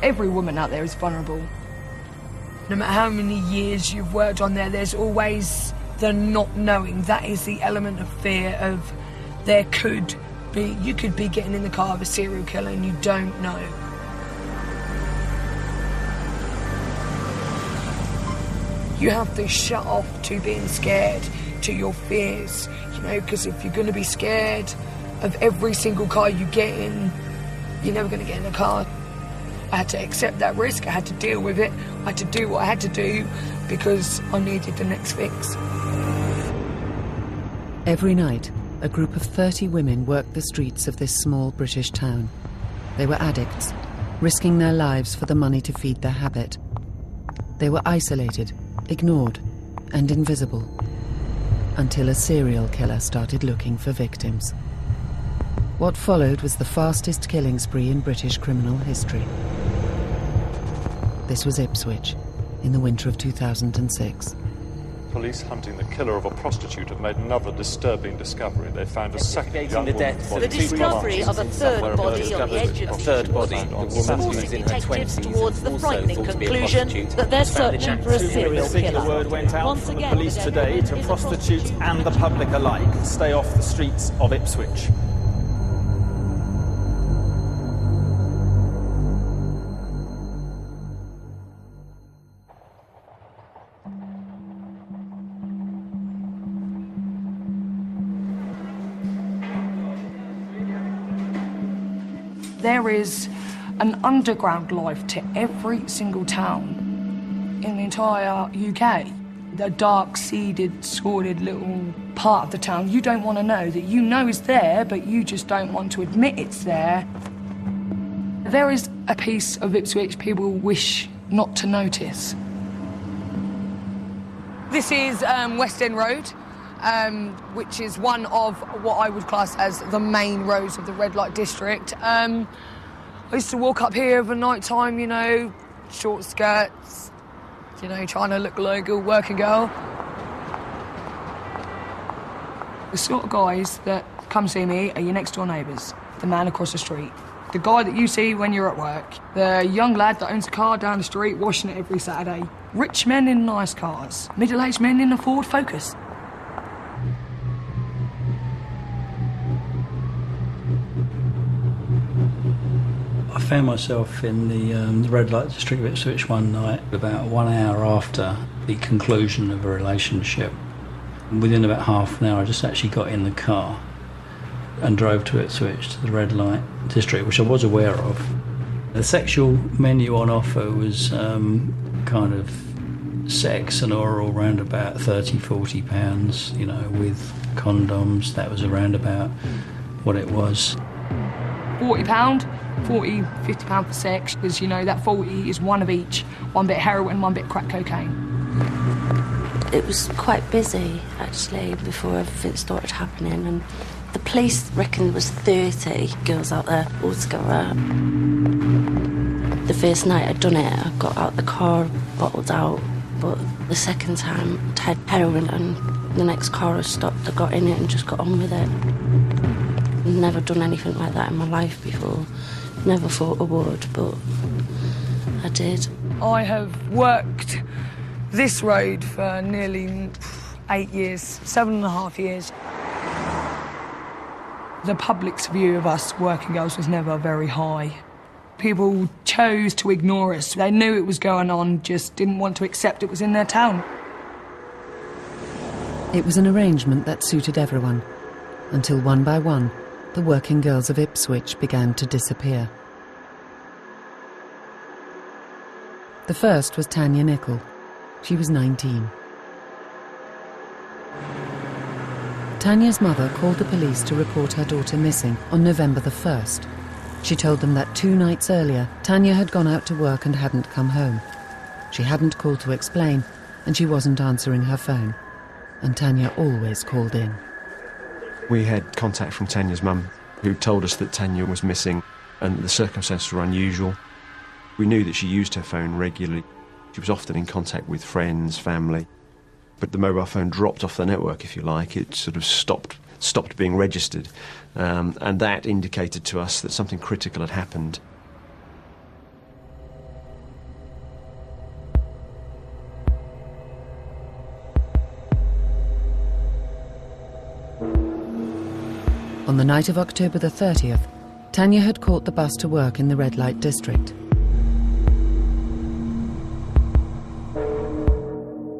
Every woman out there is vulnerable. No matter how many years you've worked on there, there's always the not knowing. That is the element of fear of there could be, you could be getting in the car of a serial killer and you don't know. You have to shut off to being scared, to your fears, you know, because if you're going to be scared of every single car you get in, you're never going to get in a car. I had to accept that risk, I had to deal with it, I had to do what I had to do because I needed the next fix. Every night, a group of 30 women worked the streets of this small British town. They were addicts, risking their lives for the money to feed their habit. They were isolated, ignored, and invisible, until a serial killer started looking for victims. What followed was the fastest killing spree in British criminal history. This was Ipswich, in the winter of 2006. Police hunting the killer of a prostitute have made another disturbing discovery. They found a second young woman's body. The discovery of a third body on the edge of the third body. The woman was in her 20s, towards the frightening conclusion that they're searching for a serial killer. The word went out from the police today to prostitutes and the public alike. Stay off the streets of Ipswich. There is an underground life to every single town in the entire UK. The dark, seeded, sordid little part of the town you don't want to know, that you know is there, but you just don't want to admit it's there. There is a piece of Ipswich people wish not to notice. This is West End Road, which is one of what I would class as the main roads of the red light district. I used to walk up here of a night time, you know, short skirts, you know, trying to look like a working girl. The sort of guys that come see me are your next door neighbours, the man across the street, the guy that you see when you're at work, the young lad that owns a car down the street washing it every Saturday, rich men in nice cars, middle-aged men in a Ford Focus. I found myself in the red light district of Ipswich one night about 1 hour after the conclusion of a relationship. Within about half an hour I just actually got in the car and drove to Ipswich, to the red light district, which I was aware of. The sexual menu on offer was kind of sex and oral around about £30–40, you know, with condoms. That was around about what it was. £40, £50 for sex, because, you know, that 40 is one of each. One bit heroin, one bit crack cocaine. It was quite busy, actually, before everything started happening, and the police reckon there was 30 girls out there altogether. The first night I'd done it, I got out the car, bottled out, but the second time I had heroin, and the next car I stopped, I got in it and just got on with it. Never done anything like that in my life before. Never thought I would, but I did. I have worked this road for nearly 8 years, 7.5 years. The public's view of us working girls was never very high. People chose to ignore us. They knew it was going on, just didn't want to accept it was in their town. It was an arrangement that suited everyone, until one by one, the working girls of Ipswich began to disappear. The first was Tanya Nicol. She was 19. Tanya's mother called the police to report her daughter missing on November the 1st. She told them that 2 nights earlier, Tanya had gone out to work and hadn't come home. She hadn't called to explain, and she wasn't answering her phone. And Tanya always called in. We had contact from Tanya's mum, who told us that Tanya was missing and the circumstances were unusual. We knew that she used her phone regularly. She was often in contact with friends, family. But the mobile phone dropped off the network, if you like. It sort of stopped being registered. And that indicated to us that something critical had happened. On the night of October the 30th, Tanya had caught the bus to work in the red light district.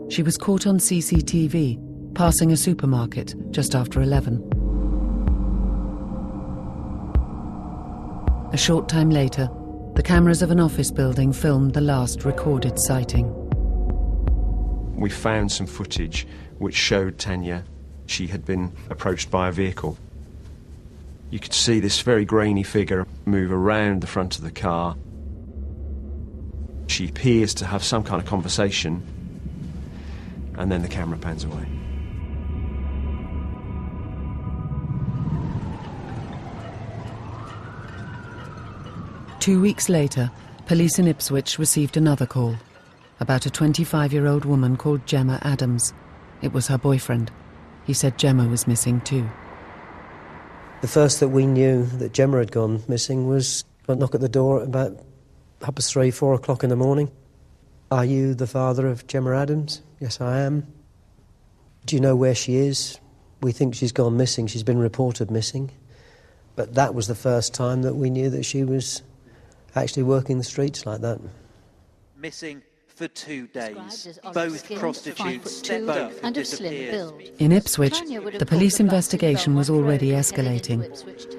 She was caught on CCTV, passing a supermarket just after 11. A short time later, the cameras of an office building filmed the last recorded sighting. We found some footage which showed Tanya. She had been approached by a vehicle. You could see this very grainy figure move around the front of the car. She appears to have some kind of conversation, and then the camera pans away. Two weeks later, police in Ipswich received another call about a 25-year-old woman called Gemma Adams. It was her boyfriend. He said Gemma was missing too. The first that we knew that Gemma had gone missing was a knock at the door at about 3:30, 4 o'clock in the morning. "Are you the father of Gemma Adams?" "Yes, I am." "Do you know where she is?" "We think she's gone missing. She's been reported missing." But that was the first time that we knew that she was actually working the streets like that. Missing for 2 days. Both prostitutes, both and disappeared. In Ipswich, the police investigation was already escalating.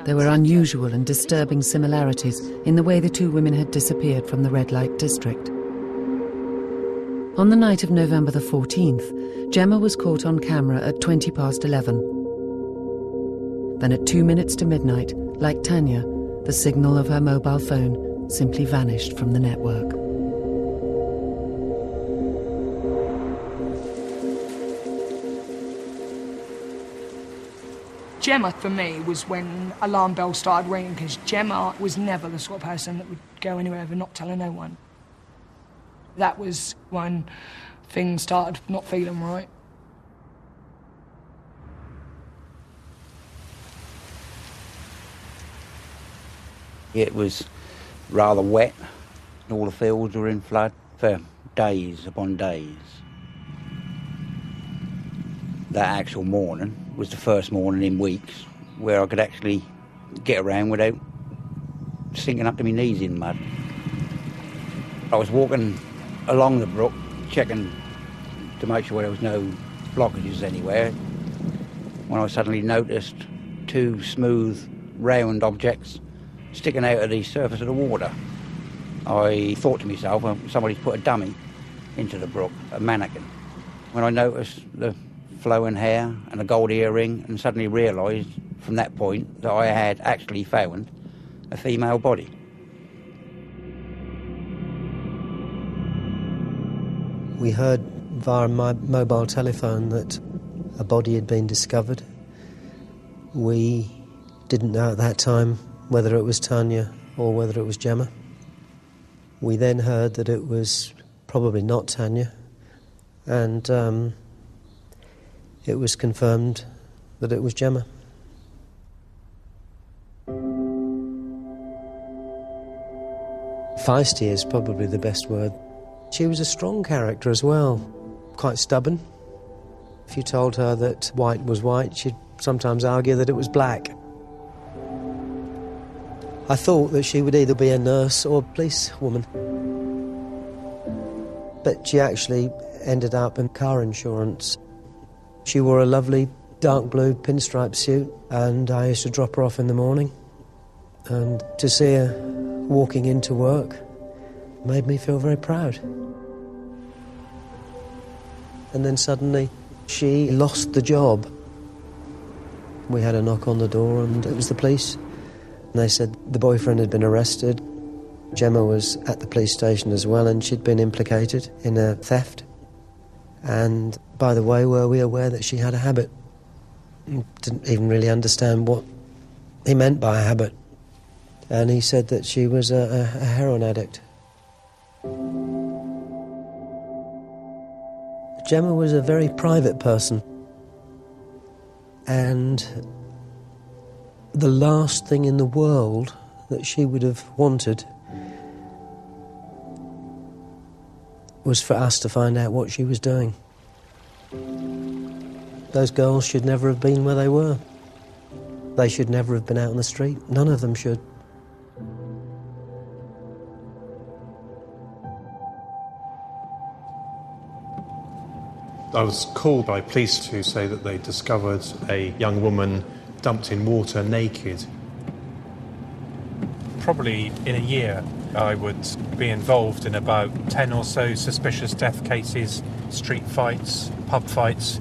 There were unusual and disturbing similarities in the way the two women had disappeared from the red light district. On the night of November the 14th, Gemma was caught on camera at 11:20. Then at 2 minutes to midnight, like Tanya, the signal of her mobile phone simply vanished from the network. Gemma, for me, was when alarm bells started ringing, because Gemma was never the sort of person that would go anywhere and not telling no one. That was when things started not feeling right. It was rather wet. All the fields were in flood for days upon days. That actual morning was the first morning in weeks where I could actually get around without sinking up to my knees in mud. I was walking along the brook, checking to make sure there was no blockages anywhere, when I suddenly noticed two smooth, round objects sticking out of the surface of the water. I thought to myself, well, somebody's put a dummy into the brook, a mannequin. When I noticed the flowing hair and a gold earring, and suddenly realised from that point that I had actually found a female body. We heard via my mobile telephone that a body had been discovered. We didn't know at that time whether it was Tanya or whether it was Gemma. We then heard that it was probably not Tanya, and it was confirmed that it was Gemma. Feisty is probably the best word. She was a strong character as well, quite stubborn. If you told her that white was white, she'd sometimes argue that it was black. I thought that she would either be a nurse or a policewoman. But she actually ended up in car insurance. She wore a lovely dark blue pinstripe suit, and I used to drop her off in the morning. And to see her walking into work made me feel very proud. And then suddenly she lost the job. We had a knock on the door, and it was the police. And they said the boyfriend had been arrested. Gemma was at the police station as well, and she'd been implicated in a theft. And by the way, were we aware that she had a habit? Didn't even really understand what he meant by a habit. And he said that she was a heroin addict. Gemma was a very private person. And the last thing in the world that she would have wanted was for us to find out what she was doing. Those girls should never have been where they were. They should never have been out on the street. None of them should. I was called by police to say that they discovered a young woman dumped in water naked. Probably in a year I would be involved in about 10 or so suspicious death cases, street fights, pub fights,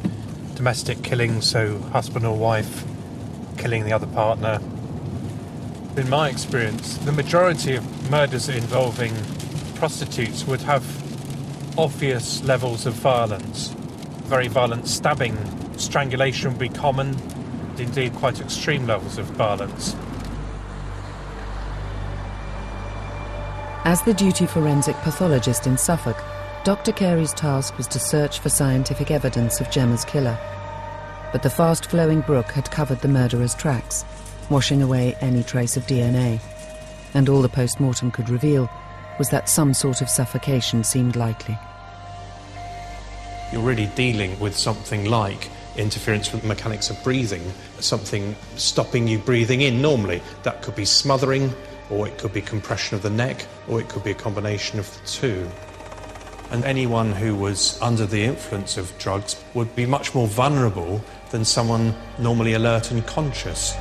domestic killings, so husband or wife killing the other partner. In my experience, the majority of murders involving prostitutes would have obvious levels of violence. Very violent stabbing, strangulation would be common, indeed quite extreme levels of violence. As the duty forensic pathologist in Suffolk, Dr. Carey's task was to search for scientific evidence of Gemma's killer. But the fast-flowing brook had covered the murderer's tracks, washing away any trace of DNA. And all the post-mortem could reveal was that some sort of suffocation seemed likely. You're really dealing with something like interference with the mechanics of breathing, something stopping you breathing in normally. That could be smothering, or it could be compression of the neck, or it could be a combination of the two. And anyone who was under the influence of drugs would be much more vulnerable than someone normally alert and conscious.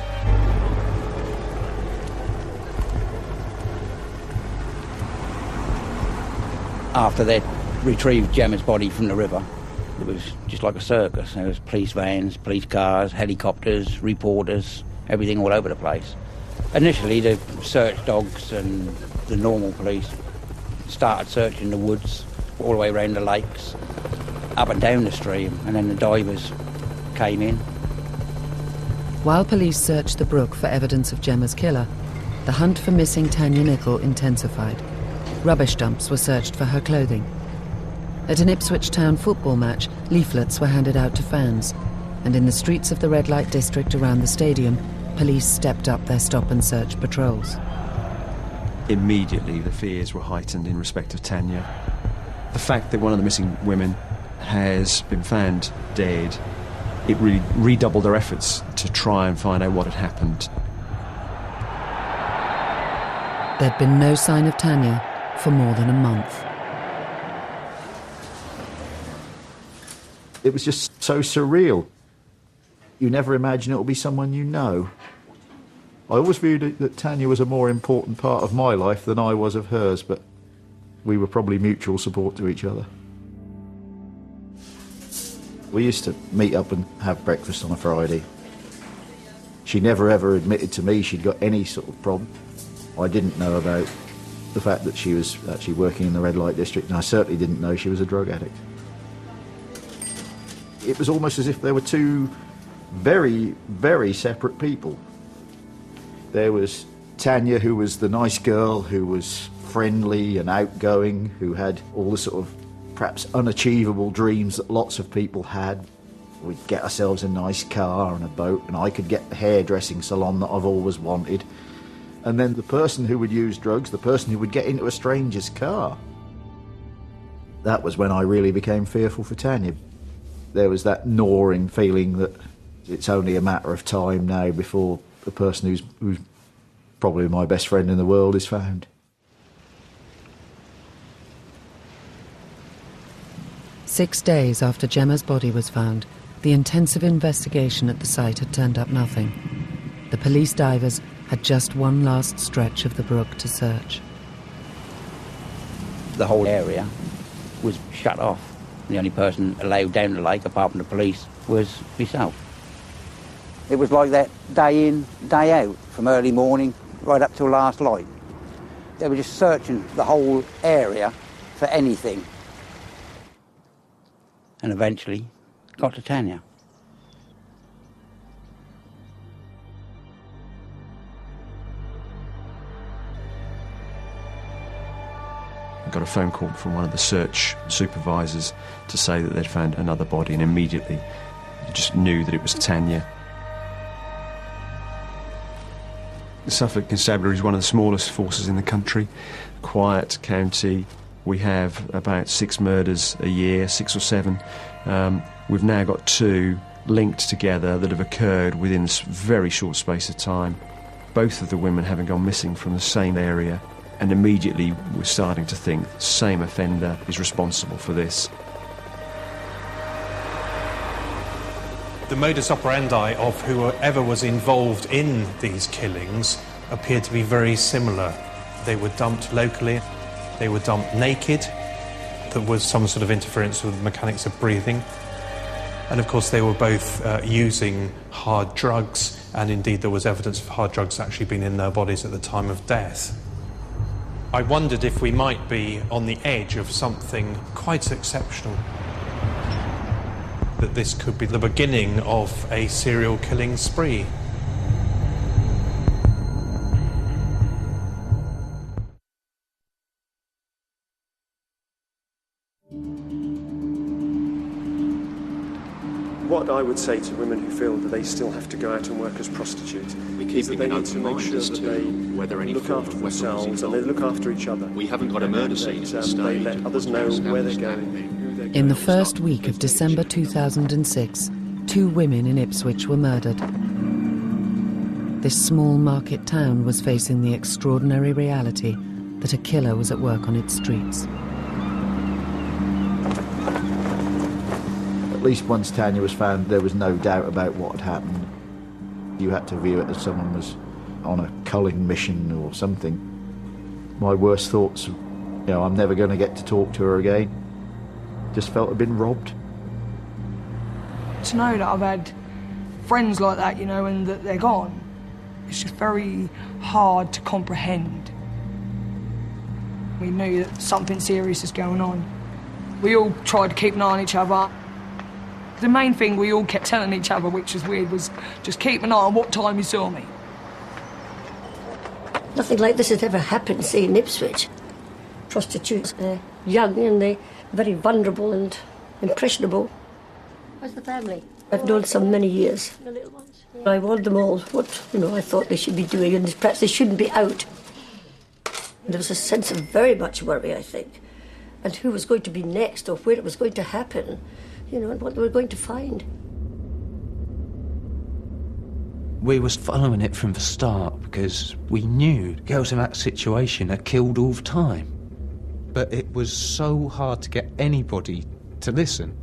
After they'd retrieved Gemma's body from the river, it was just like a circus. There was police vans, police cars, helicopters, reporters, everything all over the place. Initially, the search dogs and the normal police started searching the woods, all the way around the lakes, up and down the stream, and then the divers came in. While police searched the brook for evidence of Gemma's killer, the hunt for missing Tanya Nicol intensified. Rubbish dumps were searched for her clothing. At an Ipswich town football match, leaflets were handed out to fans, and in the streets of the red light district around the stadium, police stepped up their stop-and-search patrols. Immediately, the fears were heightened in respect of Tanya. The fact that one of the missing women has been found dead, it really redoubled their efforts to try and find out what had happened. There'd been no sign of Tanya for more than a month. It was just so surreal. You never imagine it will be someone you know. I always viewed it that Tanya was a more important part of my life than I was of hers, but we were probably mutual support to each other. We used to meet up and have breakfast on a Friday. She never ever admitted to me she'd got any sort of problem. I didn't know about the fact that she was actually working in the red light district, and I certainly didn't know she was a drug addict. It was almost as if there were two very, very separate people. There was Tanya, who was the nice girl, who was friendly and outgoing, who had all the sort of perhaps unachievable dreams that lots of people had. We'd get ourselves a nice car and a boat, and I could get the hairdressing salon that I've always wanted. And then the person who would use drugs, the person who would get into a stranger's car. That was when I really became fearful for Tanya. There was that gnawing feeling that it's only a matter of time now before the person who's probably my best friend in the world is found. Six days after Gemma's body was found, the intensive investigation at the site had turned up nothing. The police divers had just one last stretch of the brook to search. The whole area was shut off. The only person allowed down the lake, apart from the police, was myself. It was like that day in, day out, from early morning right up till last light. They were just searching the whole area for anything. And eventually got to Tanya. I got a phone call from one of the search supervisors to say that they'd found another body, and immediately you just knew that it was Tanya. The Suffolk Constabulary is one of the smallest forces in the country, quiet county. We have about 6 murders a year, 6 or 7. We've now got 2 linked together that have occurred within a very short space of time. Both of the women having gone missing from the same area, and immediately we're starting to think the same offender is responsible for this. The modus operandi of whoever was involved in these killings appeared to be very similar. They were dumped locally, they were dumped naked, there was some sort of interference with the mechanics of breathing, and of course they were both using hard drugs, and indeed there was evidence of hard drugs actually being in their bodies at the time of death. I wondered if we might be on the edge of something quite exceptional. That this could be the beginning of a serial killing spree. What I would say to women who feel that they still have to go out and work as prostitutes, we keep is that they an need to open make mind sure as that to they whether any look form after of weapon was themselves and they look after each other. We haven't got a murder scene at this stage. They let others know where they're going. In the first week of December 2006, 2 women in Ipswich were murdered. This small market town was facing the extraordinary reality that a killer was at work on its streets. At least once Tanya was found, there was no doubt about what had happened. You had to view it as someone was on a culling mission or something. My worst thoughts, I'm never going to get to talk to her again. Just felt I'd been robbed. To know that I've had friends like that, and that they're gone, it's just very hard to comprehend. We knew that something serious is going on. We all tried to keep an eye on each other. The main thing we all kept telling each other, which was weird, was just keep an eye on what time you saw me. Nothing like this has ever happened, say, in Ipswich. Prostitutes, they're young and they're very vulnerable and impressionable. Where's the family? I've known some many years. The little ones? I warned them all what, I thought they should be doing, and perhaps they shouldn't be out. And there was a sense of very much worry, I think, and who was going to be next or where it was going to happen, and what they were going to find. We was following it from the start because we knew girls in that situation are killed all the time. But it was so hard to get anybody to listen.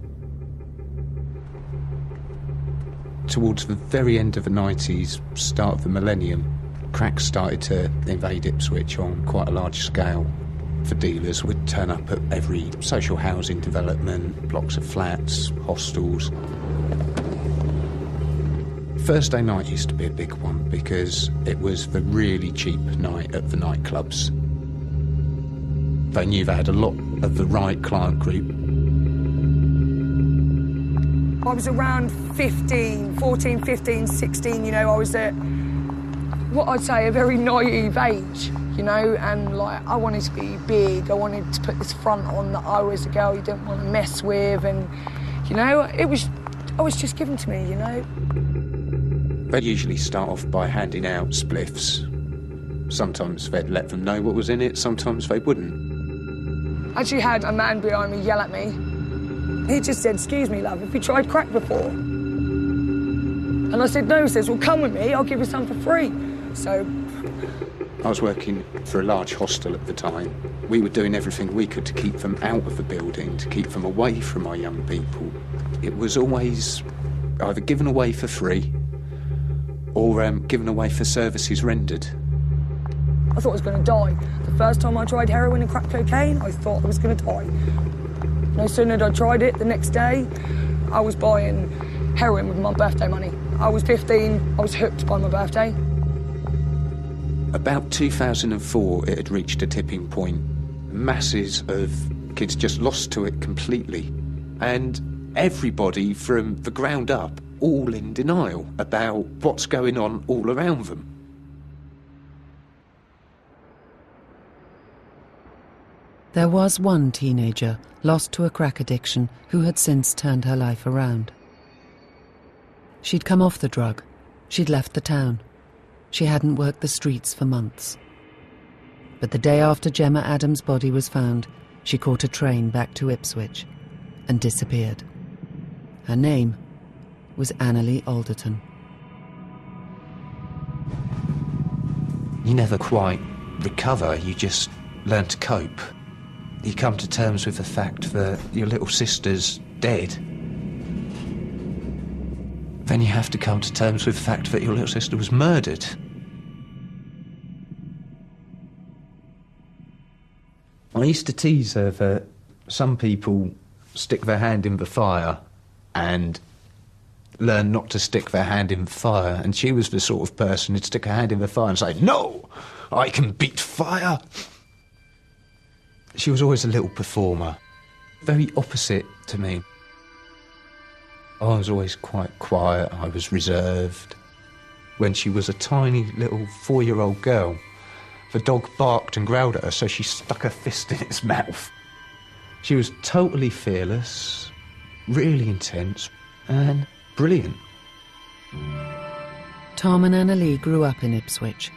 Towards the very end of the 90s, start of the millennium, cracks started to invade Ipswich on quite a large scale. The dealers would turn up at every social housing development, blocks of flats, hostels. Thursday night used to be a big one because it was the really cheap night at the nightclubs. They knew they had a lot of the right client group. I was around 14, 15, 16, I was at, what I'd say, a very naive age, and I wanted to be big, I wanted to put this front on that I was a girl you didn't want to mess with, and, it was just given to me, They'd usually start off by handing out spliffs. Sometimes they'd let them know what was in it, sometimes they wouldn't. I actually had a man behind me yell at me. He just said, "Excuse me, love, have you tried crack before?" And I said, no. He says, "Well, come with me, I'll give you some for free." So I was working for a large hostel at the time. We were doing everything we could to keep them out of the building, to keep them away from our young people. It was always either given away for free or given away for services rendered. I thought I was going to die. The first time I tried heroin and crack cocaine, I thought I was going to die. No sooner had I tried it, the next day, I was buying heroin with my birthday money. I was 15, I was hooked by my birthday. About 2004, it had reached a tipping point. Masses of kids just lost to it completely. And everybody from the ground up, all in denial about what's going on all around them. There was one teenager lost to a crack addiction who had since turned her life around. She'd come off the drug. She'd left the town. She hadn't worked the streets for months. But the day after Gemma Adams' body was found, she caught a train back to Ipswich and disappeared. Her name was Annalie Alderton. You never quite recover, you just learn to cope. You come to terms with the fact that your little sister's dead. Then you have to come to terms with the fact that your little sister was murdered. I used to tease her that some people stick their hand in the fire and learn not to stick their hand in the fire, and she was the sort of person who'd stick her hand in the fire and say, "No, I can beat fire." She was always a little performer, very opposite to me. I was always quite quiet, I was reserved. When she was a tiny little 4-year-old girl, the dog barked and growled at her, so she stuck her fist in its mouth. She was totally fearless, really intense, and brilliant. Tom and Annalie grew up in Ipswich.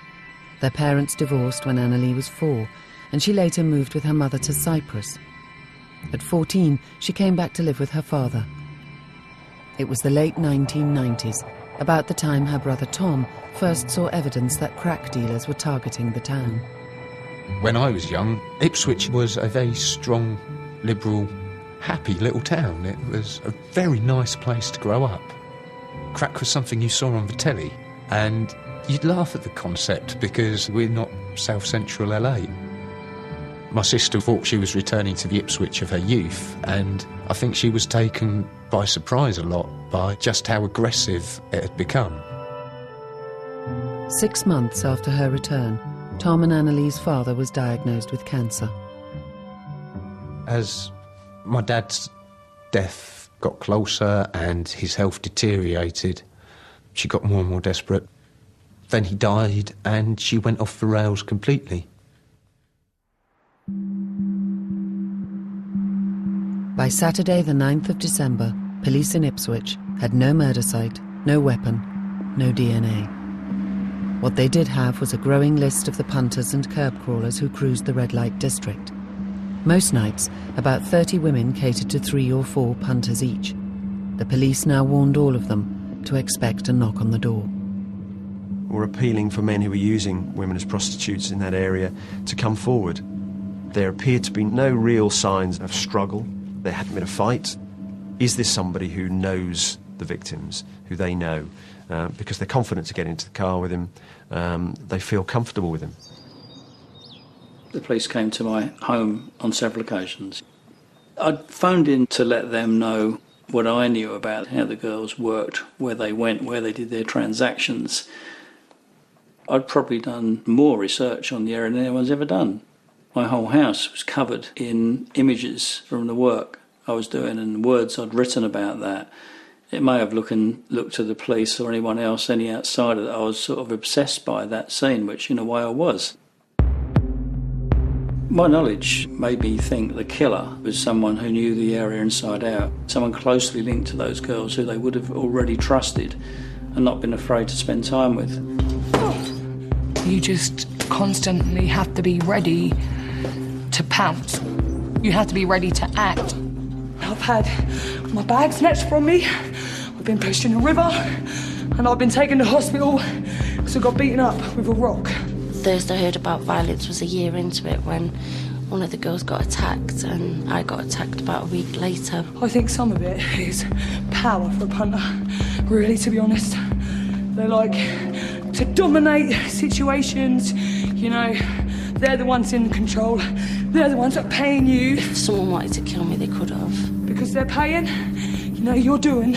Their parents divorced when Annalie was 4, and she later moved with her mother to Cyprus. At 14, she came back to live with her father. It was the late 1990s, about the time her brother Tom first saw evidence that crack dealers were targeting the town. When I was young, Ipswich was a very strong, liberal, happy little town. It was a very nice place to grow up. Crack was something you saw on the telly, and you'd laugh at the concept because we're not South Central LA. My sister thought she was returning to the Ipswich of her youth, and I think she was taken by surprise a lot by just how aggressive it had become. 6 months after her return, Tom and Annalie's father was diagnosed with cancer. As my dad's death got closer and his health deteriorated, she got more and more desperate. Then he died and she went off the rails completely. By Saturday the 9th of December, police in Ipswich had no murder site, no weapon, no DNA. What they did have was a growing list of the punters and curb crawlers who cruised the red light district. Most nights, about 30 women catered to 3 or 4 punters each. The police now warned all of them to expect a knock on the door. We're appealing for men who were using women as prostitutes in that area to come forward. There appeared to be no real signs of struggle. There hadn't been a fight. Is this somebody who knows the victims, who they know? Because they're confident to get into the car with him. They feel comfortable with him. The police came to my home on several occasions. I'd phoned in to let them know what I knew about how the girls worked, where they went, where they did their transactions. I'd probably done more research on the area than anyone's ever done. My whole house was covered in images from the work I was doing and words I'd written about that. It may have looked to the police or anyone else, any outsider, that I was sort of obsessed by that scene, which in a way I was. My knowledge made me think the killer was someone who knew the area inside out, someone closely linked to those girls who they would have already trusted and not been afraid to spend time with. You just constantly have to be ready to pounce. You have to be ready to act. I've had my bag snatched from me, I've been pushed in a river, and I've been taken to hospital because I got beaten up with a rock. Thursday I heard about violence was a year into it when one of the girls got attacked and I got attacked about a week later. I think some of it is power for a punter, really, to be honest. They like to dominate situations, you know. They're the ones in control. They're the ones that are paying you. If someone wanted to kill me, they could have. Because they're paying, you know, you're doing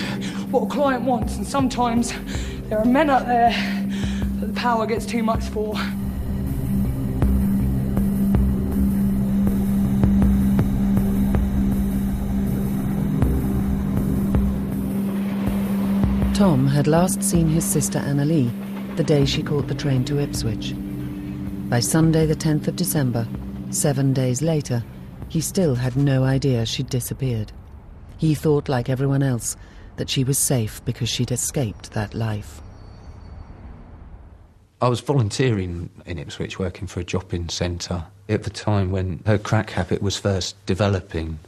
what a client wants, and sometimes there are men out there that the power gets too much for. Tom had last seen his sister Annalie the day she caught the train to Ipswich. By Sunday the 10th of December, 7 days later, he still had no idea she'd disappeared. He thought, like everyone else, that she was safe because she'd escaped that life. I was volunteering in Ipswich, working for a drop-in centre at the time when her crack habit was first developing.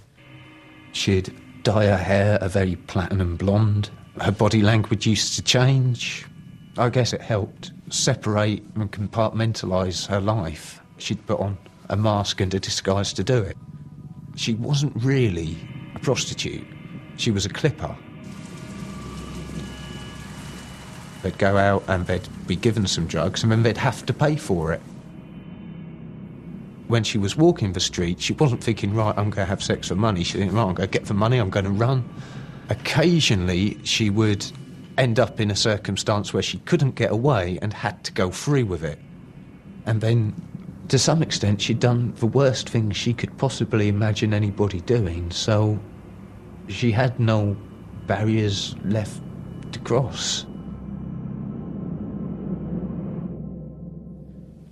She'd dye her hair a very platinum blonde, Her body language used to change. I guess it helped separate and compartmentalise her life. She'd put on a mask and a disguise to do it. She wasn't really a prostitute. She was a clipper. They'd go out and they'd be given some drugs and then they'd have to pay for it. When she was walking the street, she wasn't thinking, right, I'm going to have sex for money. She didn't, right, I'm going to get the money, I'm going to run. Occasionally, she would end up in a circumstance where she couldn't get away and had to go free with it. And then, to some extent, she'd done the worst thing she could possibly imagine anybody doing, so she had no barriers left to cross.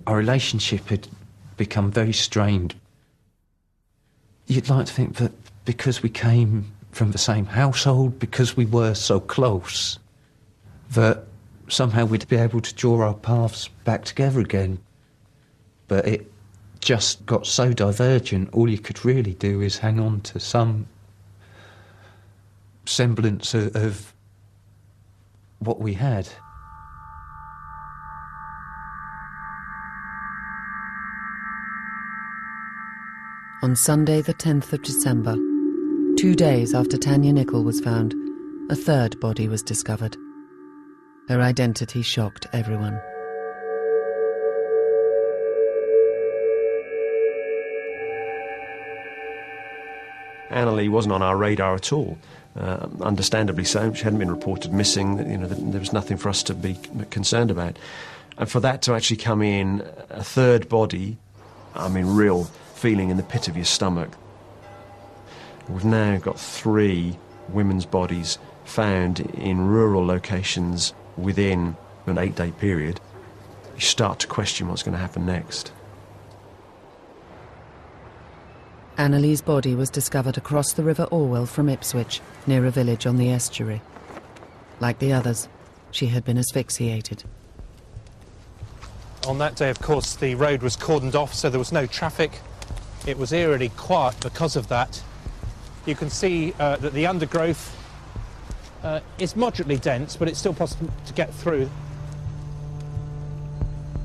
Our relationship had become very strained. You'd like to think that because we came from the same household, because we were so close, that somehow we'd be able to draw our paths back together again. But it just got so divergent, all you could really do is hang on to some semblance of what we had. On Sunday the 10th of December, 2 days after Tanya Nicol was found, a third body was discovered. Her identity shocked everyone. Annalie wasn't on our radar at all. Understandably so. She hadn't been reported missing. There was nothing for us to be concerned about. And for that to actually come in, a third body, real feeling in the pit of your stomach. We've now got 3 women's bodies found in rural locations within an 8-day period. You start to question what's going to happen next. Annalie's body was discovered across the River Orwell from Ipswich, near a village on the estuary. Like the others, she had been asphyxiated. On that day, of course, the road was cordoned off, so there was no traffic. It was eerily quiet because of that. You can see that the undergrowth is moderately dense, but it's still possible to get through.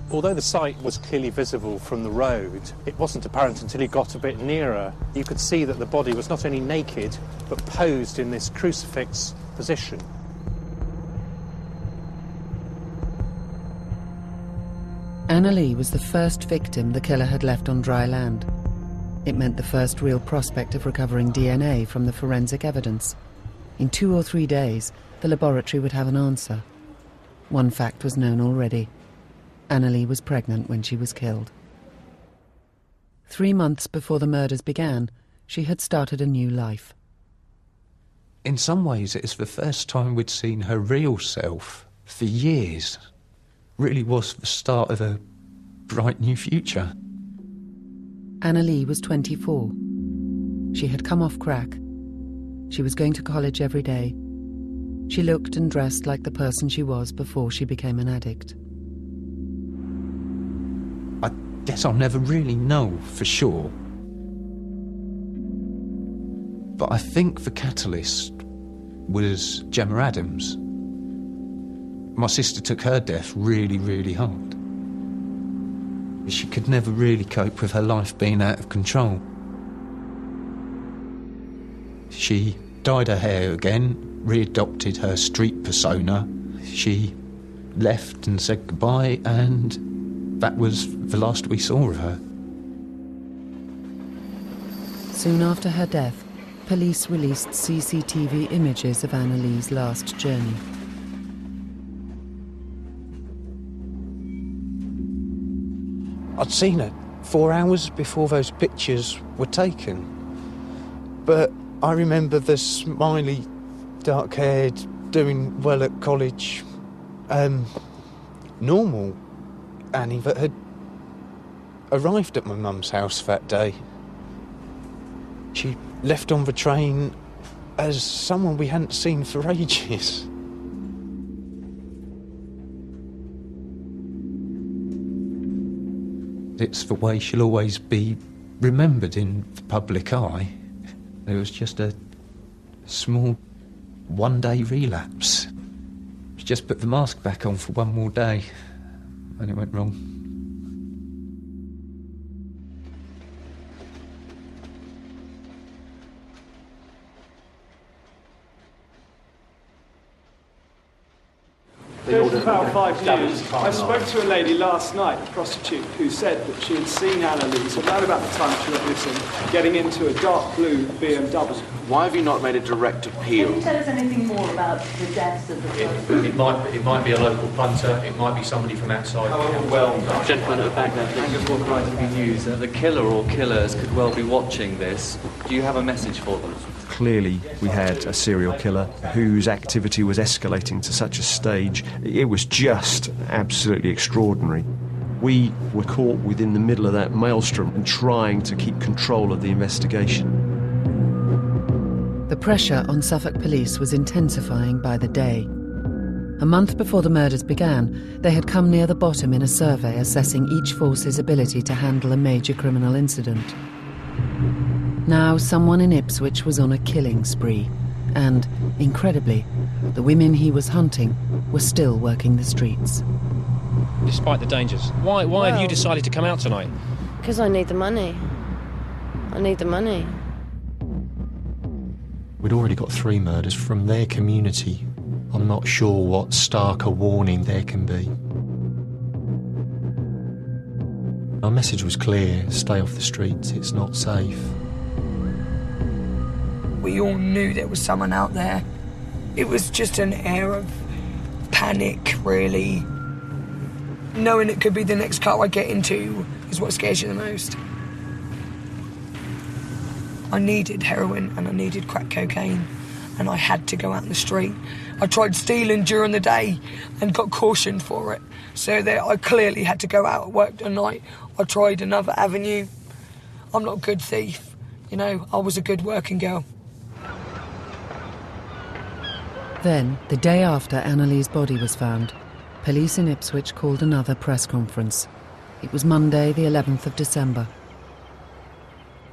Although the site was clearly visible from the road, it wasn't apparent until you got a bit nearer. You could see that the body was not only naked, but posed in this crucifix position. Annalie was the first victim the killer had left on dry land. It meant the first real prospect of recovering DNA from the forensic evidence. In 2 or 3 days, the laboratory would have an answer. One fact was known already. Annalie was pregnant when she was killed. 3 months before the murders began, she had started a new life. In some ways, it's the first time we'd seen her real self for years. Really was the start of a bright new future. Annalie was 24. She had come off crack. She was going to college every day. She looked and dressed like the person she was before she became an addict. I guess I'll never really know for sure. But I think the catalyst was Gemma Adams. My sister took her death really, really hard. She could never really cope with her life being out of control. She dyed her hair again, readopted her street persona. She left and said goodbye, and that was the last we saw of her. Soon after her death, police released CCTV images of Annalie's last journey. I'd seen her 4 hours before those pictures were taken. But I remember the smiley, dark-haired, doing well at college, normal Annie that had arrived at my mum's house that day. She left on the train as someone we hadn't seen for ages. It's the way she'll always be remembered in the public eye. It was just a small one-day relapse. She just put the mask back on for one more day, and it went wrong. About 5 News. I spoke to a lady last night, a prostitute, who said that she had seen Annalise around about the time she went missing, getting into a dark blue BMW. Why have you not made a direct appeal? Can you tell us anything more about the deaths of the It might be a local punter, it might be somebody from outside. Gentlemen at the back there, Angus Walker, ITV News. The killer or killers could well be watching this. Do you have a message for them? Clearly, we had a serial killer whose activity was escalating to such a stage. It was just absolutely extraordinary. We were caught within the middle of that maelstrom and trying to keep control of the investigation. The pressure on Suffolk police was intensifying by the day. A month before the murders began, they had come near the bottom in a survey assessing each force's ability to handle a major criminal incident. Now someone in Ipswich was on a killing spree, and, incredibly, the women he was hunting were still working the streets. Despite the dangers, why have you decided to come out tonight? Because I need the money. I need the money. We'd already got 3 murders from their community. I'm not sure what starker warning there can be. Our message was clear: stay off the streets, it's not safe. We all knew there was someone out there. It was just an air of panic, really. Knowing it could be the next car I get into is what scares you the most. I needed heroin and I needed crack cocaine, and I had to go out in the street. I tried stealing during the day and got cautioned for it, so that I clearly had to go out, work at night. I tried another avenue. I'm not a good thief, I was a good working girl. Then, the day after Annalise's body was found, police in Ipswich called another press conference. It was Monday, the 11th of December.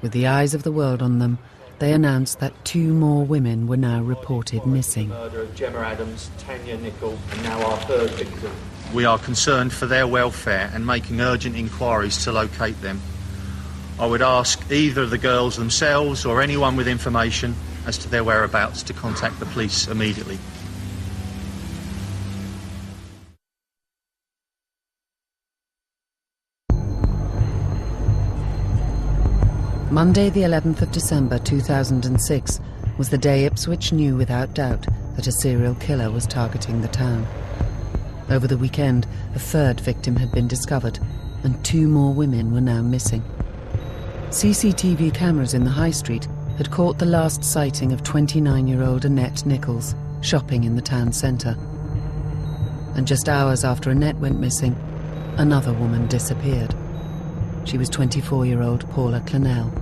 With the eyes of the world on them, they announced that 2 more women were now reported missing. The murder of Gemma Adams, Tanya Nicol, and now our 3rd victim. We are concerned for their welfare and making urgent inquiries to locate them. I would ask either of the girls themselves or anyone with information as to their whereabouts to contact the police immediately. Monday, the 11th of December 2006, was the day Ipswich knew without doubt that a serial killer was targeting the town. Over the weekend, a 3rd victim had been discovered, and 2 more women were now missing. CCTV cameras in the High Street had caught the last sighting of 29-year-old Annette Nichols, shopping in the town centre. And just hours after Annette went missing, another woman disappeared. She was 24-year-old Paula Clennell.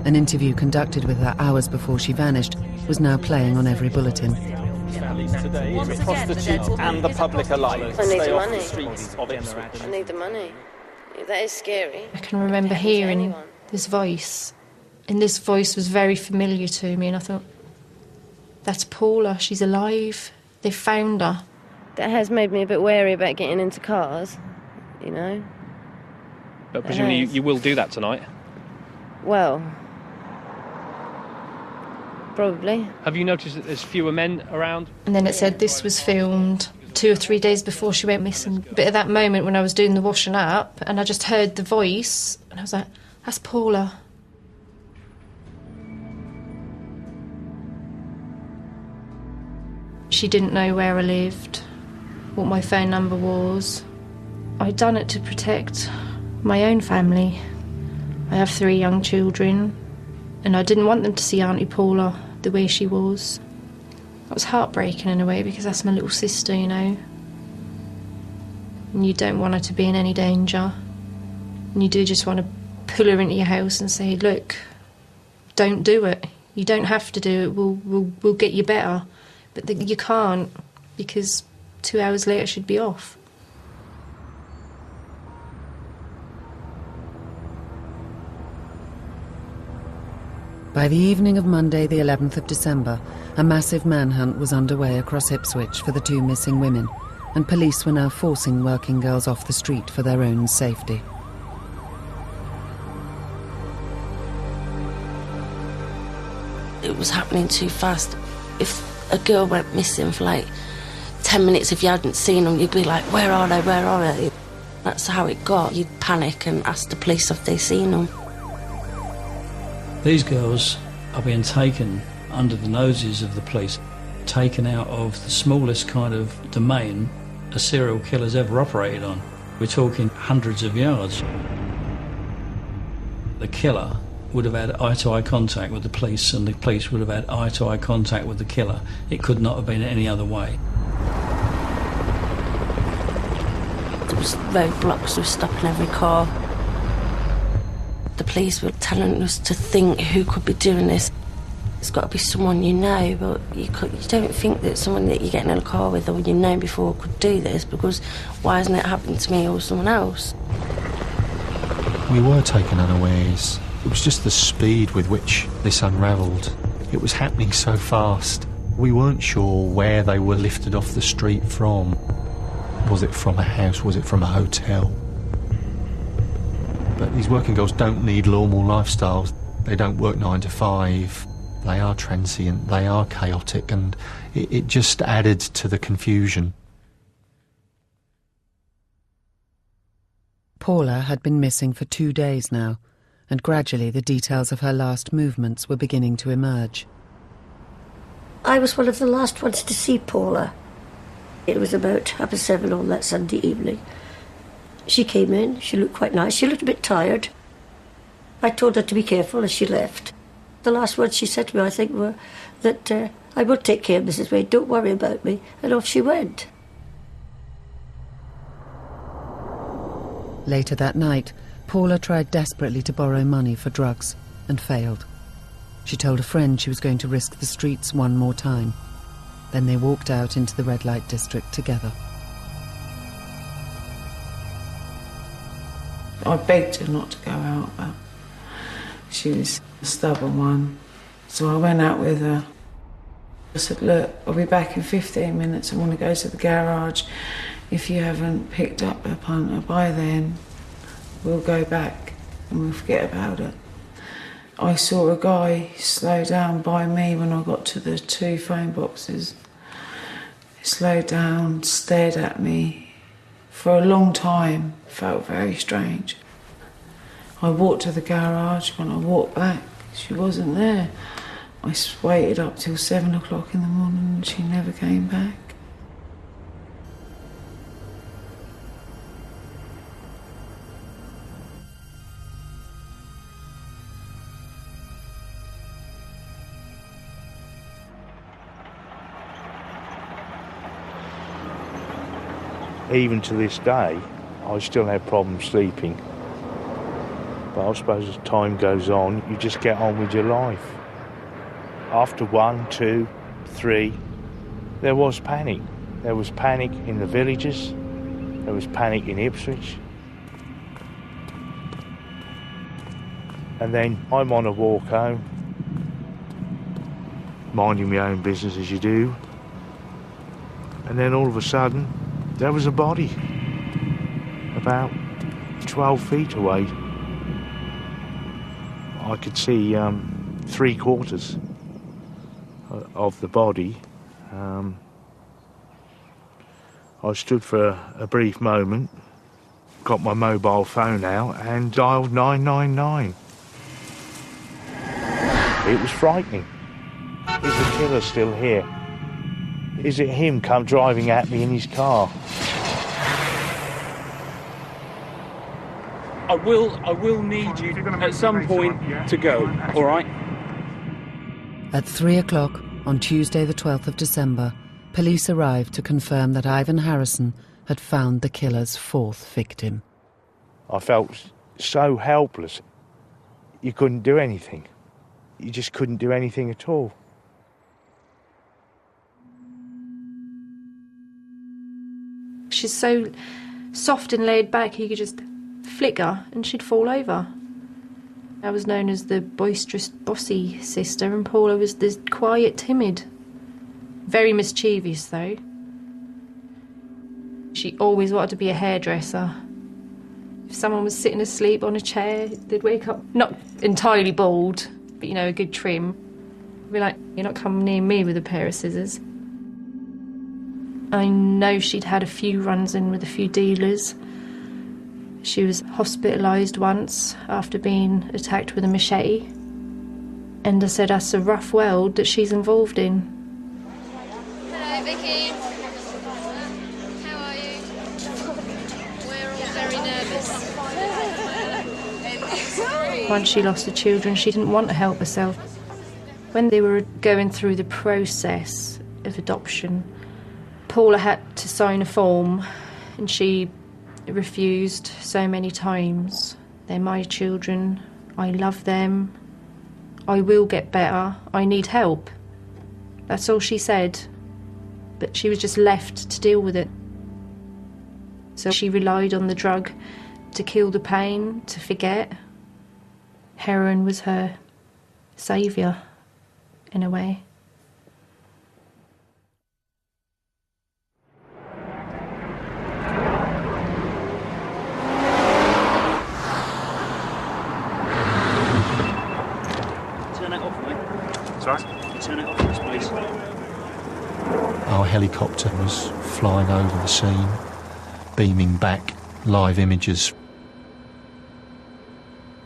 An interview conducted with her hours before she vanished was now playing on every bulletin. Today to prostitutes and the public alike. I need Stay the off money. the streets of Ipswich. I need the money. That is scary. I can remember hearing this voice, and this voice was very familiar to me, and I thought, that's Paula, she's alive, they found her. That has made me a bit wary about getting into cars, But presumably you will do that tonight? Well, probably. Have you noticed that there's fewer men around? And then it said this was filmed 2 or 3 days before she went missing. But at that moment when I was doing the washing up, and I just heard the voice, and I was like, that's Paula. She didn't know where I lived, what my phone number was. I'd done it to protect my own family. I have 3 young children, and I didn't want them to see Auntie Paula the way she was. It was heartbreaking in a way, because that's my little sister, And you don't want her to be in any danger. And you do just want to pull her into your house and say, look, don't do it. You don't have to do it. We'll get you better. But you can't, because 2 hours later she'd be off. By the evening of Monday, the 11th of December, a massive manhunt was underway across Ipswich for the 2 missing women, and police were now forcing working girls off the street for their own safety. It was happening too fast. If a girl went missing for like 10 minutes, if you hadn't seen them, you'd be like, where are they, where are they? That's how it got. You'd panic and ask the police if they'd seen them. These girls are being taken under the noses of the police, taken out of the smallest kind of domain a serial killer's ever operated on. We're talking hundreds of yards. The killer would have had eye-to-eye contact with the police, and the police would have had eye-to-eye contact with the killer. It could not have been any other way. There was roadblocks, we were stopping every car. The police were telling us to think who could be doing this. It's got to be someone you know, but you don't think that someone that you're getting in a car with or you know before could do this, because why hasn't it happened to me or someone else? We were taken unawares. It was just the speed with which this unravelled. It was happening so fast. We weren't sure where they were lifted off the street from. Was it from a house? Was it from a hotel? But these working girls don't need normal lifestyles. They don't work 9 to 5. They are transient, they are chaotic, and it just added to the confusion. Paula had been missing for 2 days now, and gradually the details of her last movements were beginning to emerge. I was one of the last ones to see Paula. It was about 7:30 on that Sunday evening. She came in, she looked quite nice, she looked a bit tired. I told her to be careful as she left. The last words she said to me, I think, were that I will take care of Mrs. Wade, don't worry about me, and off she went. Later that night, Paula tried desperately to borrow money for drugs and failed. She told a friend she was going to risk the streets one more time. Then they walked out into the red light district together. I begged her not to go out, but she was a stubborn one. So I went out with her. I said, look, I'll be back in 15 minutes. I want to go to the garage. If you haven't picked up a punter by then, we'll go back and we'll forget about it. I saw a guy slow down by me when I got to the 2 phone boxes. He slowed down, stared at me for a long time. Felt very strange. I walked to the garage. When I walked back, she wasn't there. I waited up till 7 o'clock in the morning and she never came back. Even to this day, I still have problems sleeping. But I suppose as time goes on, you just get on with your life. After 1, 2, 3, there was panic. There was panic in the villages. There was panic in Ipswich. And then I'm on a walk home, minding my own business as you do. And then all of a sudden, there was a body about 12 feet away. I could see 3/4 of the body. I stood for a brief moment, got my mobile phone out and dialed 999. It was frightening. Is the killer still here? Is it him come driving at me in his car? I will need you at some point to go, all right? At 3 o'clock on Tuesday the 12th of December, police arrived to confirm that Ivan Harrison had found the killer's 4th victim. I felt so helpless. You couldn't do anything. You just couldn't do anything at all. She's so soft and laid back, you could just flick her and she'd fall over. I was known as the boisterous, bossy sister, and Paula was the quiet, timid. Very mischievous, though. She always wanted to be a hairdresser. If someone was sitting asleep on a chair, they'd wake up, not entirely bald, but, you know, a good trim. Be like, you're not coming near me with a pair of scissors. I know she'd had a few runs-in with a few dealers. She was hospitalised once after being attacked with a machete. And I said, that's a rough world that she's involved in. Hello, Vicky. How are you? We're all very nervous. Once she lost the children, she didn't want to help herself. When they were going through the process of adoption, Paula had to sign a form, and she refused so many times. They're my children. I love them. I will get better. I need help. That's all she said. But she was just left to deal with it. So she relied on the drug to kill the pain, to forget. Heroin was her saviour, in a way. Turn it off for us, please. Our helicopter was flying over the scene, beaming back live images.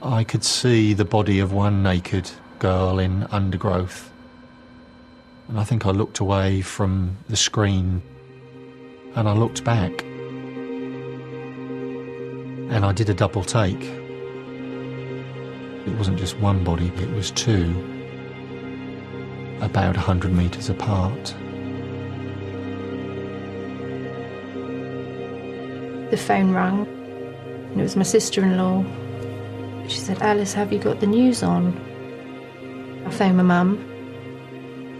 I could see the body of one naked girl in undergrowth. And I think I looked away from the screen and I looked back. And I did a double take. It wasn't just one body, it was two, about 100 metres apart. The phone rang, and it was my sister-in-law. She said, Alice, have you got the news on? I phoned my mum.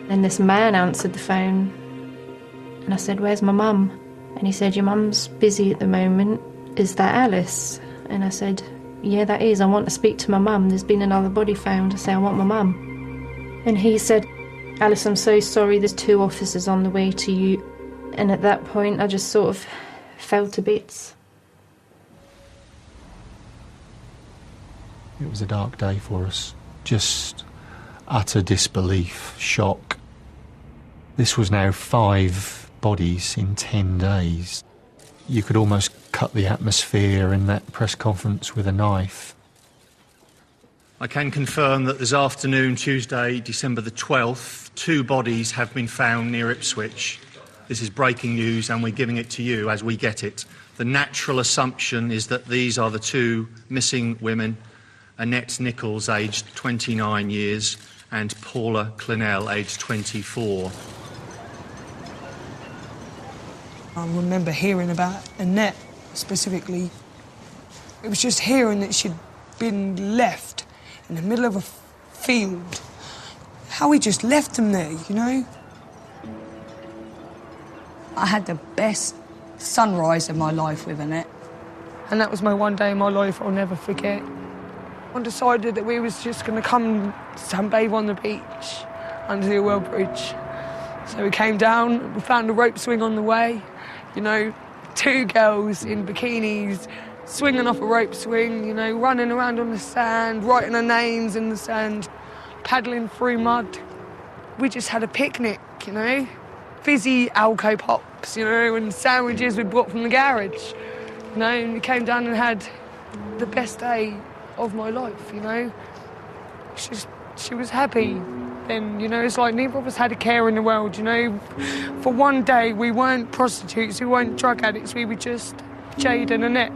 Then this man answered the phone, and I said, where's my mum? And he said, your mum's busy at the moment. Is that Alice? And I said, yeah, that is. I want to speak to my mum. There's been another body found. I say, I want my mum. And he said, Alice, I'm so sorry, there's 2 officers on the way to you. And at that point, I just sort of fell to bits. It was a dark day for us. Just utter disbelief, shock. This was now 5 bodies in 10 days. You could almost cut the atmosphere in that press conference with a knife. I can confirm that this afternoon, Tuesday, December the 12th, 2 bodies have been found near Ipswich. This is breaking news and we're giving it to you as we get it. The natural assumption is that these are the 2 missing women, Annette Nichols, aged 29 years, and Paula Clennell, aged 24. I remember hearing about Annette specifically. It was just hearing that she'd been left in the middle of a field. How he just left them there, you know? I had the best sunrise of my life with Annette. And that was my one day in my life I'll never forget. I decided that we was just going to come sunbathe on the beach under the Well Bridge. So we came down, we found a rope swing on the way, you know, 2 girls in bikinis swinging off a rope swing, you know, running around on the sand, writing our names in the sand, paddling through mud. We just had a picnic, you know, fizzy Alco Pops, you know, and sandwiches we brought from the garage, you know, and we came down and had the best day of my life, you know. She was happy then, you know. It's like neither of us had a care in the world, you know. For one day we weren't prostitutes, we weren't drug addicts, we were just Jade and Annette,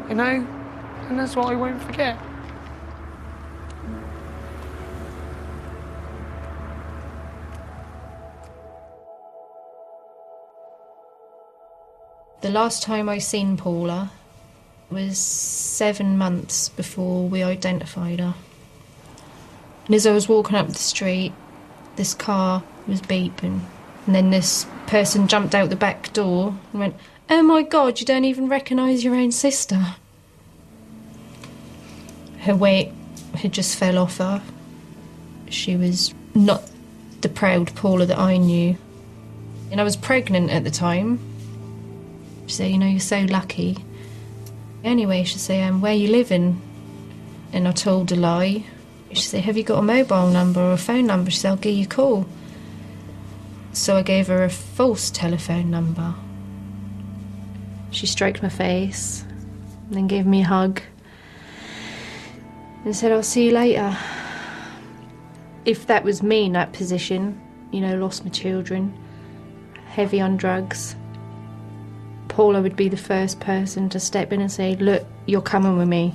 you know, and that's what I won't forget. The last time I seen Paula was 7 months before we identified her. And as I was walking up the street, this car was beeping. And then this person jumped out the back door and went, "Oh my God, you don't even recognise your own sister." Her weight had just fell off her. She was not the proud Paula that I knew. And I was pregnant at the time. She said, you know, you're so lucky. Anyway, she said, where you living? And I told a lie. She said, have you got a mobile number or a phone number? She said, I'll give you a call. So I gave her a false telephone number. She stroked my face and then gave me a hug and said, I'll see you later. If that was me in that position, you know, lost my children, heavy on drugs, Paula would be the first person to step in and say, look, you're coming with me.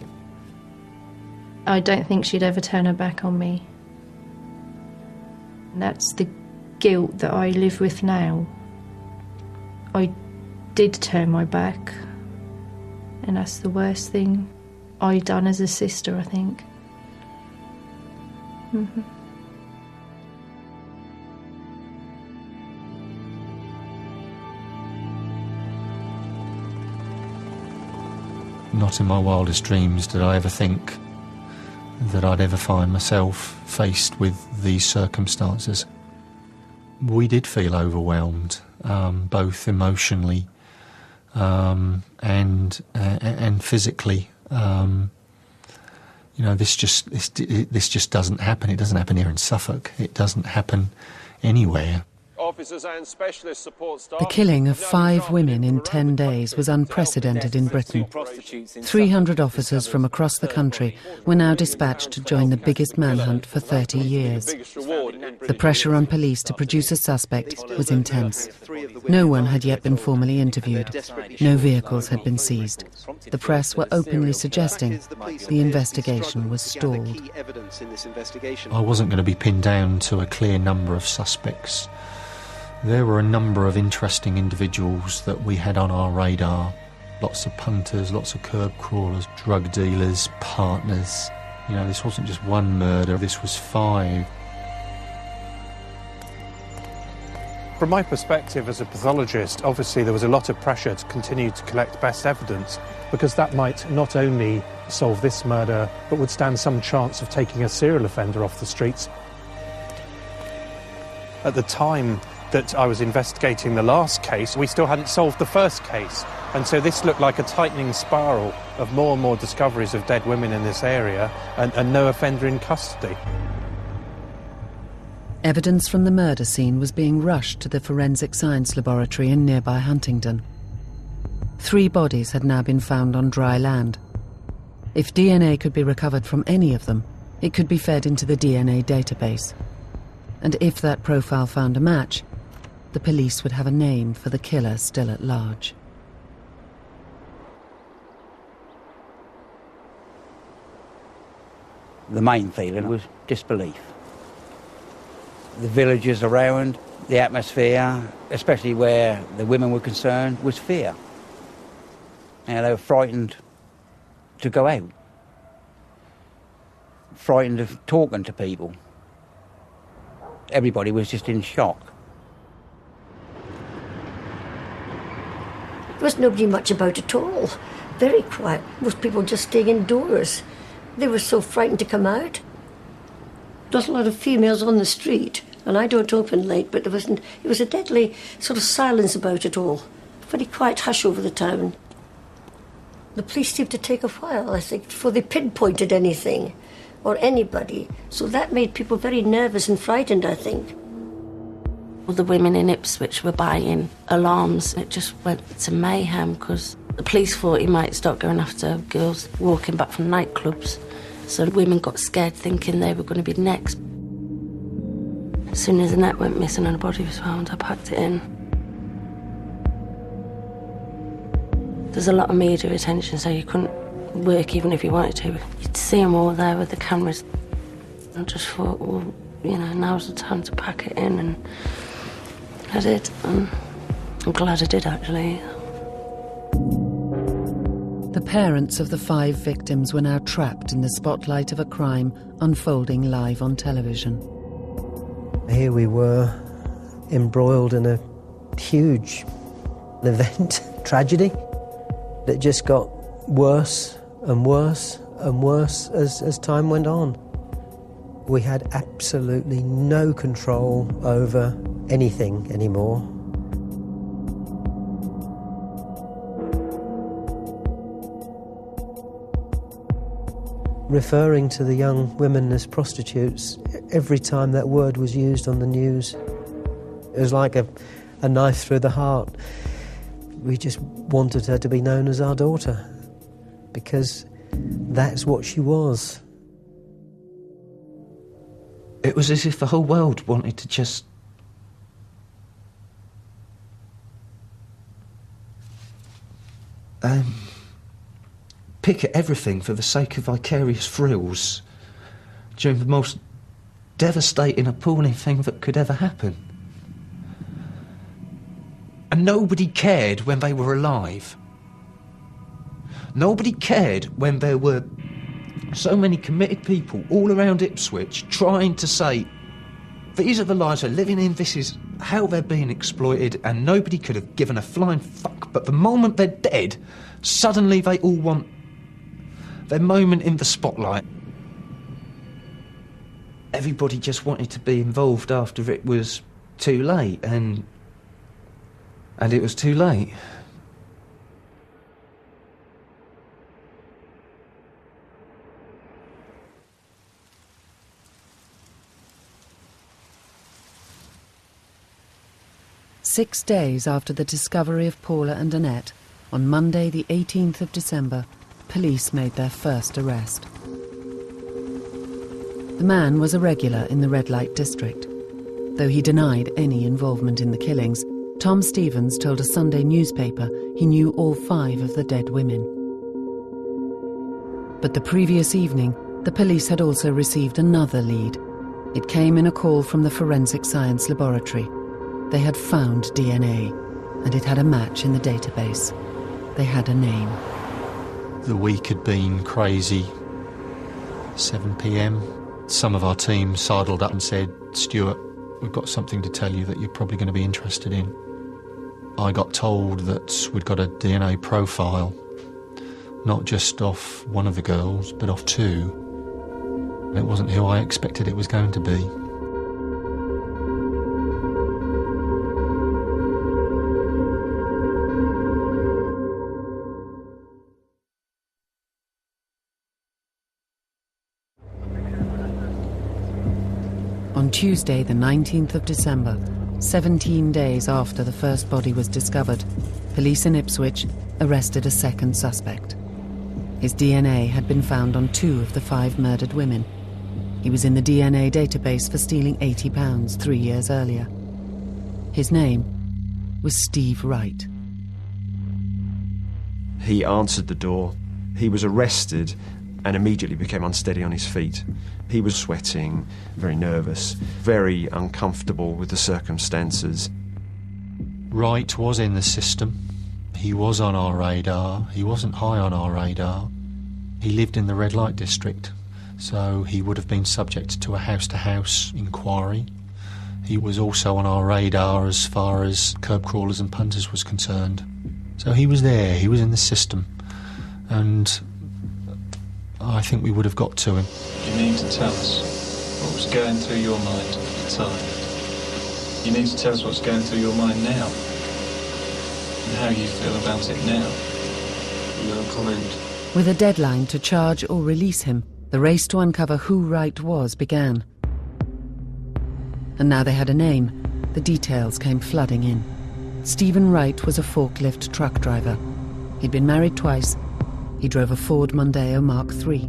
I don't think she'd ever turn her back on me. And that's the guilt that I live with now. I did turn my back, and that's the worst thing I've done as a sister, I think. Mm-hmm. Not in my wildest dreams did I ever think that I'd ever find myself faced with these circumstances. We did feel overwhelmed, both emotionally and physically. You know, this just doesn't happen. It doesn't happen here in Suffolk. It doesn't happen anywhere. Officers and specialist support staff. The killing of 5 women in 10 days was unprecedented in Britain. 300 officers from across the country were now dispatched to join the biggest manhunt for 30 years. The pressure on police to produce a suspect was intense. No one had yet been formally interviewed. No vehicles had been seized. The press were openly suggesting the investigation was stalled. I wasn't going to be pinned down to a clear number of suspects. There were a number of interesting individuals that we had on our radar. Lots of punters, lots of curb crawlers, drug dealers, partners. You know, this wasn't just one murder, this was 5. From my perspective as a pathologist, obviously there was a lot of pressure to continue to collect best evidence, because that might not only solve this murder, but would stand some chance of taking a serial offender off the streets. At the time that I was investigating the last case, we still hadn't solved the first case. And so this looked like a tightening spiral of more and more discoveries of dead women in this area and no offender in custody. Evidence from the murder scene was being rushed to the forensic science laboratory in nearby Huntingdon. 3 bodies had now been found on dry land. If DNA could be recovered from any of them, it could be fed into the DNA database. And if that profile found a match, the police would have a name for the killer still at large. The main feeling was disbelief. The villagers around, the atmosphere, especially where the women were concerned, was fear. And they were frightened to go out, frightened of talking to people. Everybody was just in shock. There was nobody much about at all. Very quiet. Most people just staying indoors. They were so frightened to come out. There was a lot of females on the street, and I don't open late, but it was a deadly sort of silence about it all. Very quiet hush over the town. The police seemed to take a while, I think, before they pinpointed anything or anybody. So that made people very nervous and frightened, I think. All the women in Ipswich were buying alarms. It just went to mayhem because the police thought he might start going after girls walking back from nightclubs. So women got scared thinking they were going to be next. As soon as the net went missing and a body was found, I packed it in. There's a lot of media attention, so you couldn't work even if you wanted to. You'd see them all there with the cameras. I just thought, well, you know, now's the time to pack it in, and I did. I'm glad I did, actually. The parents of the 5 victims were now trapped in the spotlight of a crime unfolding live on television. Here we were, embroiled in a huge event, tragedy, that just got worse and worse and worse as time went on. We had absolutely no control over anything anymore. Referring to the young women as prostitutes, every time that word was used on the news, it was like a knife through the heart. We just wanted her to be known as our daughter, because that's what she was. It was as if the whole world wanted to just... pick at everything for the sake of vicarious thrills during the most devastating, appalling thing that could ever happen. And nobody cared when they were alive. Nobody cared when there were so many committed people all around Ipswich trying to say, these are the lives they're living in, this is how they're being exploited, and nobody could have given a flying fuck. But the moment they're dead, suddenly they all want their moment in the spotlight. Everybody just wanted to be involved after it was too late, and it was too late. Six days after the discovery of Paula and Annette, on Monday the 18th of December, police made their first arrest. The man was a regular in the red light district. Though he denied any involvement in the killings, Tom Stevens told a Sunday newspaper he knew all 5 of the dead women. But the previous evening, the police had also received another lead. It came in a call from the Forensic Science Laboratory. They had found DNA, and it had a match in the database. They had a name. The week had been crazy. 7 p.m. Some of our team sidled up and said, "Stuart, we've got something to tell you that you're probably going to be interested in." I got told that we'd got a DNA profile, not just off one of the girls, but off 2. And it wasn't who I expected it was going to be. On Tuesday, the 19th of December, 17 days after the first body was discovered, police in Ipswich arrested a second suspect. His DNA had been found on 2 of the 5 murdered women. He was in the DNA database for stealing £80 3 years earlier. His name was Steve Wright. He answered the door. He was arrested and immediately became unsteady on his feet. He was sweating, very nervous, very uncomfortable with the circumstances. Wright was in the system. He was on our radar. He wasn't high on our radar. He lived in the red light district, so he would have been subject to a house-to-house inquiry. He was also on our radar as far as curb crawlers and punters was concerned. So he was there, he was in the system, and I think we would have got to him. You need to tell us what was going through your mind at the time. You need to tell us what's going through your mind now, and how you feel about it now. No comment. With a deadline to charge or release him, the race to uncover who Wright was began. And now they had a name. The details came flooding in. Stephen Wright was a forklift truck driver. He'd been married twice. He drove a Ford Mondeo Mark III.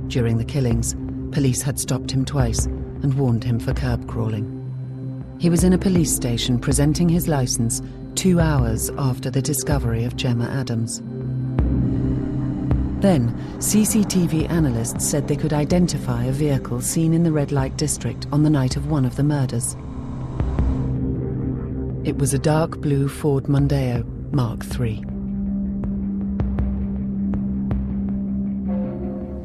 During the killings, police had stopped him twice and warned him for curb crawling. He was in a police station presenting his license 2 hours after the discovery of Gemma Adams. Then, CCTV analysts said they could identify a vehicle seen in the red light district on the night of one of the murders. It was a dark blue Ford Mondeo Mark III.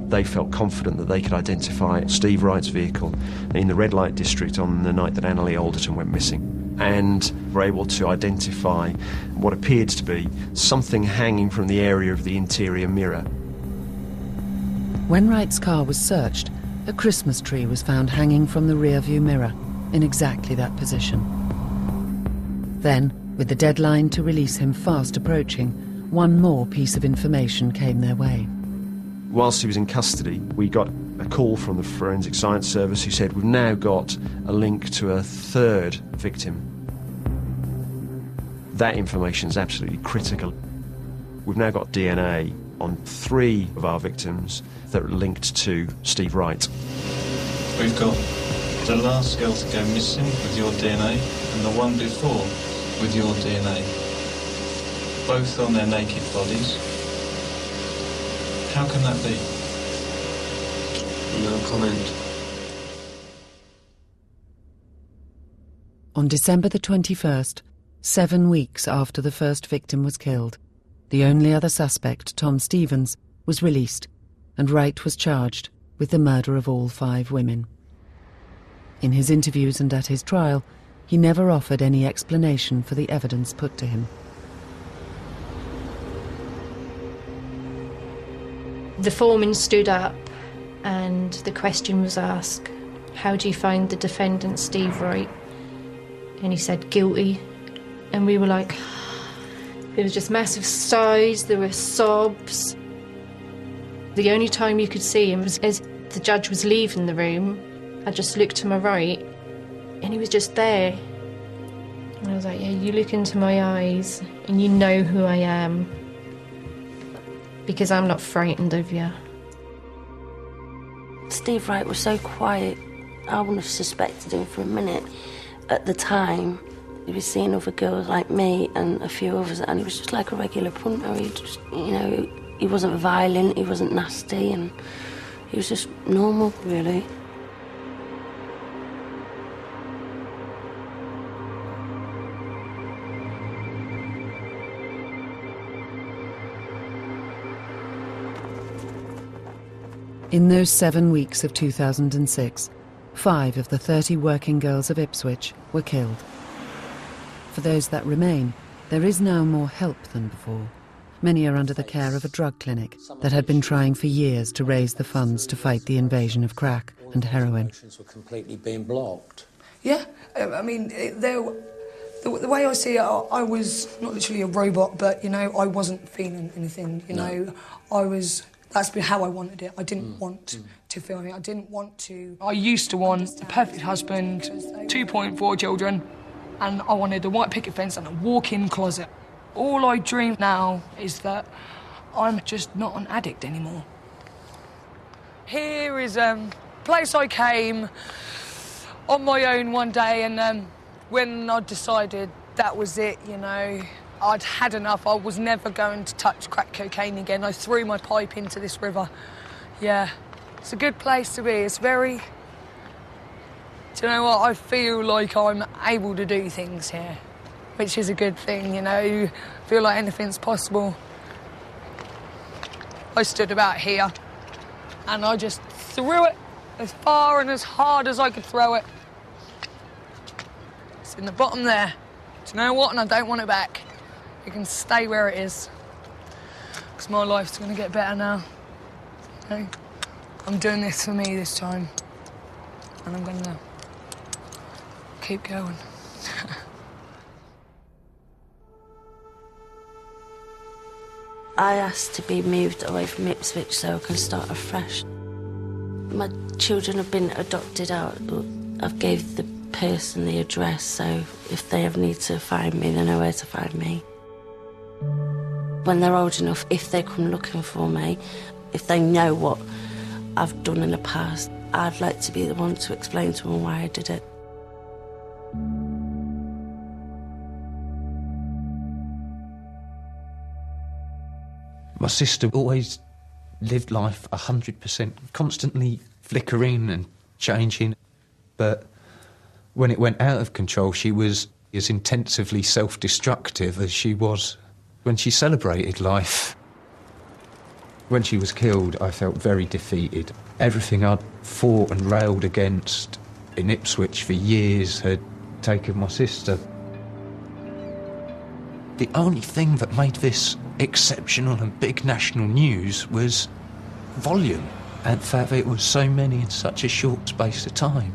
They felt confident that they could identify Steve Wright's vehicle in the red light district on the night that Annalee Alderton went missing, and were able to identify what appeared to be something hanging from the area of the interior mirror. When Wright's car was searched, a Christmas tree was found hanging from the rearview mirror in exactly that position. Then, with the deadline to release him fast approaching, one more piece of information came their way. Whilst he was in custody, we got a call from the Forensic Science Service who said we've now got a link to a third victim. That information is absolutely critical. We've now got DNA on 3 of our victims that are linked to Steve Wright. We've got the last girl to go missing with your DNA and the one before with your DNA. Both on their naked bodies. How can that be? No comment. On December the 21st, 7 weeks after the first victim was killed, the only other suspect, Tom Stevens, was released, and Wright was charged with the murder of all 5 women. In his interviews and at his trial, he never offered any explanation for the evidence put to him. The foreman stood up and the question was asked, how do you find the defendant, Steve Wright? And he said, guilty. And we were like, there was just massive sighs, there were sobs. The only time you could see him was as the judge was leaving the room. I just looked to my right and he was just there. And I was like, yeah, you look into my eyes and you know who I am. Because I'm not frightened of you. Steve Wright was so quiet, I wouldn't have suspected him for a minute. At the time, he was seeing other girls like me and a few others, and he was just like a regular punter. He just, you know, he wasn't violent, he wasn't nasty, and he was just normal, really. In those 7 weeks of 2006, 5 of the 30 working girls of Ipswich were killed. For those that remain, there is now more help than before. Many are under the care of a drug clinic that had been trying for years to raise the funds to fight the invasion of crack and heroin. Were completely being blocked. Yeah, I mean, the way I see it, I was not literally a robot, but, you know, I wasn't feeling anything, you know. That's been how I wanted it. I didn't want to feel it. I didn't want to... I used to want a perfect husband, 2.4 children, and I wanted a white picket fence and a walk-in closet. All I dream now is that I'm just not an addict anymore. Here is a place I came on my own one day, and when I decided that was it, you know, I'd had enough. I was never going to touch crack cocaine again. I threw my pipe into this river. Yeah, it's a good place to be. It's very... Do you know what? I feel like I'm able to do things here, which is a good thing, you know. You feel like anything's possible. I stood about here, and I just threw it as far and as hard as I could throw it. It's in the bottom there. Do you know what? And I don't want it back. It can stay where it is. Because my life's going to get better now. Okay? I'm doing this for me this time. And I'm going to keep going. I asked to be moved away from Ipswich so I can start afresh. My children have been adopted out, but I've gave the person the address, so if they ever need to find me, they know where to find me. When they're old enough, if they come looking for me, if they know what I've done in the past, I'd like to be the one to explain to them why I did it. My sister always lived life 100%, constantly flickering and changing. But when it went out of control, she was as intensively self-destructive as she was when she celebrated life. When she was killed, I felt very defeated. Everything I'd fought and railed against in Ipswich for years had taken my sister. The only thing that made this exceptional and big national news was volume. and the fact that it was so many in such a short space of time.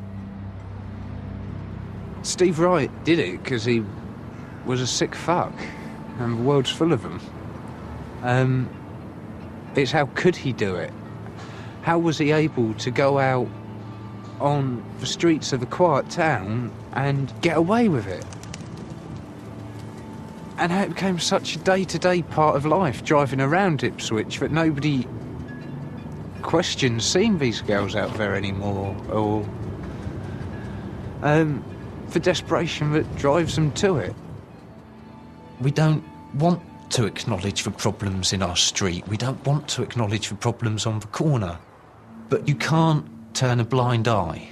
Steve Wright did it because he was a sick fuck, and the world's full of them. It's how could he do it? How was he able to go out on the streets of a quiet town and get away with it? And how it became such a day-to-day part of life, driving around Ipswich, that nobody questions seeing these girls out there anymore, or the desperation that drives them to it. We don't want to acknowledge the problems in our street. We don't want to acknowledge the problems on the corner. But you can't turn a blind eye.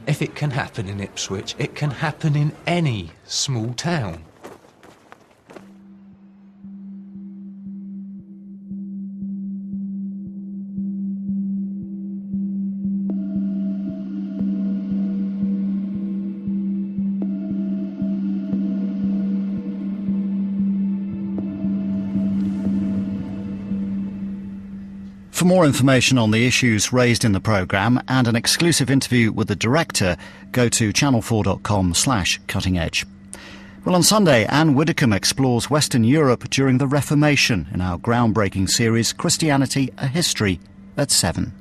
If it can happen in Ipswich, it can happen in any small town. For more information on the issues raised in the programme and an exclusive interview with the director, go to channel4.com/cutting edge. Well, on Sunday, Anne Widdecombe explores Western Europe during the Reformation in our groundbreaking series Christianity, A History, at 7.